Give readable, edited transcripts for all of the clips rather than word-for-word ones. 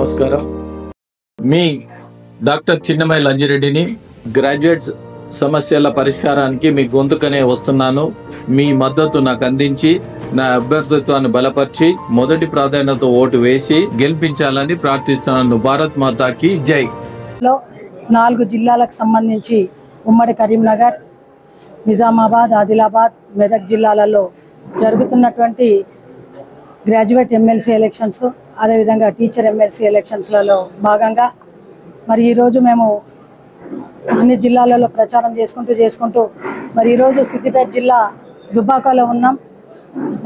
నమస్కారం. మీ doctor చిన్నమై లంజిరెడ్డిని. Graduates సమస్యల పరిష్కారానికి మీ గొంతుకనే వస్తున్నాను. మీ మద్దతు నాకు అందించి నా అభ్యర్థిత్వాన్ని బలపరిచి మొదటి ప్రాధాన్యత ఓటు వేసి గెలిపించాలని ప్రార్థిస్తున్నాను. భారత్ మాతాకి జై. 4 జిల్లాలకు సంబంధించి ఉమ్మడి కరీంనగర్, నిజామాబాద్, ఆదిలాబాద్, మెదక్ జిల్లాలలో జరుగుతున్నటువంటి గ్రాడ్యుయేట్ ఎమ్మెల్సీ ఎలక్షన్స్, అదేవిధంగా టీచర్ ఎమ్మెల్సీ ఎలక్షన్స్లలో భాగంగా మరి ఈరోజు మేము అన్ని జిల్లాలలో ప్రచారం చేసుకుంటూ మరి ఈరోజు సిద్దిపేట జిల్లా దుబ్బాకలో ఉన్నాం.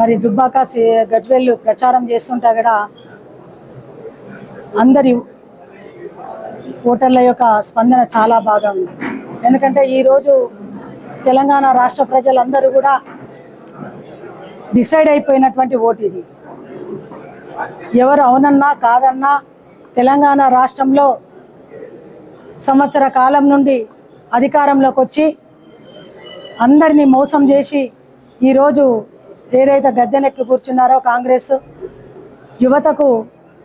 మరి దుబ్బాక గజ్వేల్ ప్రచారం చేస్తుంటే కూడా అందరి ఓటర్ల యొక్క స్పందన చాలా బాగా ఉంది. ఎందుకంటే ఈరోజు తెలంగాణ రాష్ట్ర ప్రజలందరూ కూడా డిసైడ్ అయిపోయినటువంటి ఓటు ఇది. ఎవరు అవునన్నా కాదన్నా తెలంగాణ రాష్ట్రంలో సంవత్సర కాలం నుండి అధికారంలోకి వచ్చి అందరినీ మోసం చేసి ఈరోజు ఏదైతే గద్దెనెక్కి కూర్చున్నారో కాంగ్రెస్, యువతకు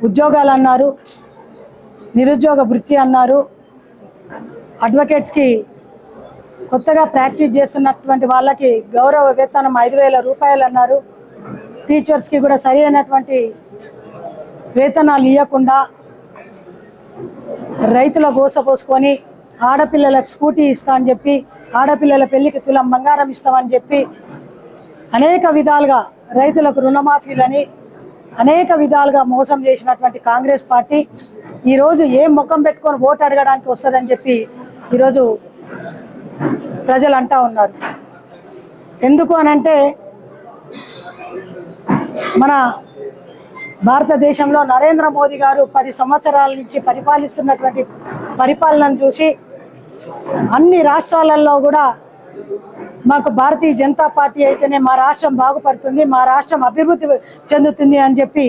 ఉద్యోగాలు అన్నారు, నిరుద్యోగ వృత్తి అన్నారు, అడ్వకేట్స్కి కొత్తగా ప్రాక్టీస్ చేస్తున్నటువంటి వాళ్ళకి గౌరవ వేతనం 5,000 రూపాయలు అన్నారు. టీచర్స్కి కూడా సరి అయినటువంటి వేతనాలు ఇవ్వకుండా రైతుల గోసపోసుకొని ఆడపిల్లలకు స్కూటీ ఇస్తా అని చెప్పి, ఆడపిల్లల పెళ్లికి తులం బంగారం ఇస్తామని చెప్పి అనేక విధాలుగా రైతులకు రుణమాఫీలని అనేక విధాలుగా మోసం చేసినటువంటి కాంగ్రెస్ పార్టీ ఈరోజు ఏం ముఖం పెట్టుకొని ఓటు అడగడానికి వస్తుందని చెప్పి ఈరోజు ప్రజలు అంటూ ఉన్నారు. ఎందుకు అనంటే మన భారతదేశంలో నరేంద్ర మోదీ గారు 10 సంవత్సరాల నుంచి పరిపాలిస్తున్నటువంటి పరిపాలనను చూసి అన్ని రాష్ట్రాలలో కూడా మాకు భారతీయ జనతా పార్టీ అయితేనే మా రాష్ట్రం బాగుపడుతుంది, మా రాష్ట్రం అభివృద్ధి చెందుతుంది అని చెప్పి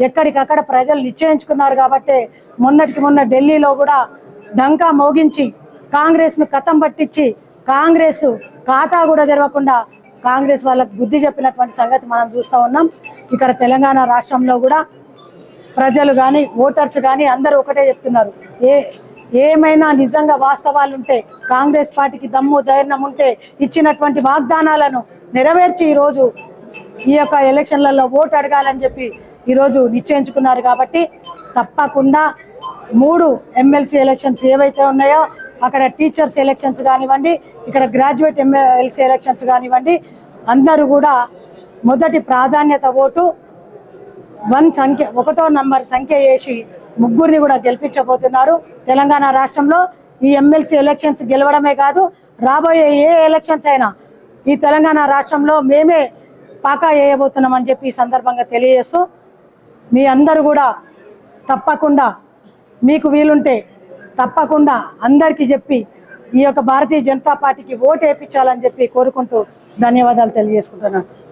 ఎక్కడికక్కడ ప్రజలు నిశ్చయించుకున్నారు. కాబట్టి మొన్న ఢిల్లీలో కూడా డంకా మోగించి కాంగ్రెస్ను కథం పట్టించి కాంగ్రెస్ ఖాతా కూడా తెరవకుండా కాంగ్రెస్ వాళ్ళకు బుద్ధి చెప్పినటువంటి సంగతి మనం చూస్తూ ఉన్నాం. ఇక్కడ తెలంగాణ రాష్ట్రంలో కూడా ప్రజలు కానీ ఓటర్స్ కానీ అందరూ ఒకటే చెప్తున్నారు, ఏమైనా నిజంగా వాస్తవాలు ఉంటే కాంగ్రెస్ పార్టీకి దమ్ము ధైర్యం ఉంటే ఇచ్చినటువంటి వాగ్దానాలను నెరవేర్చి ఈరోజు ఈ యొక్క ఎలక్షన్లలో ఓటు అడగాలని చెప్పి ఈరోజు నిశ్చయించుకున్నారు. కాబట్టి తప్పకుండా 3 ఎమ్మెల్సీ ఎలక్షన్స్ ఏవైతే ఉన్నాయో అక్కడ టీచర్స్ ఎలక్షన్స్ కానివ్వండి, ఇక్కడ గ్రాడ్యుయేట్ ఎమ్మెల్సీ ఎలక్షన్స్ కానివ్వండి, అందరూ కూడా మొదటి ప్రాధాన్యత ఓటు 1వ నంబర్ సంఖ్య వేసి ముగ్గురిని కూడా గెలిపించబోతున్నారు. తెలంగాణ రాష్ట్రంలో ఈ ఎమ్మెల్సీ ఎలక్షన్స్ గెలవడమే కాదు, రాబోయే ఏ ఎలక్షన్స్ అయినా ఈ తెలంగాణ రాష్ట్రంలో మేమే పాకా వేయబోతున్నామని చెప్పి ఈ సందర్భంగా తెలియజేస్తూ మీ అందరూ కూడా తప్పకుండా మీకు వీలుంటే తప్పకుండా అందరికీ చెప్పి ఈ యొక్క భారతీయ జనతా పార్టీకి ఓటు వేయించాలని చెప్పి కోరుకుంటూ ధన్యవాదాలు తెలియజేసుకుంటున్నాను.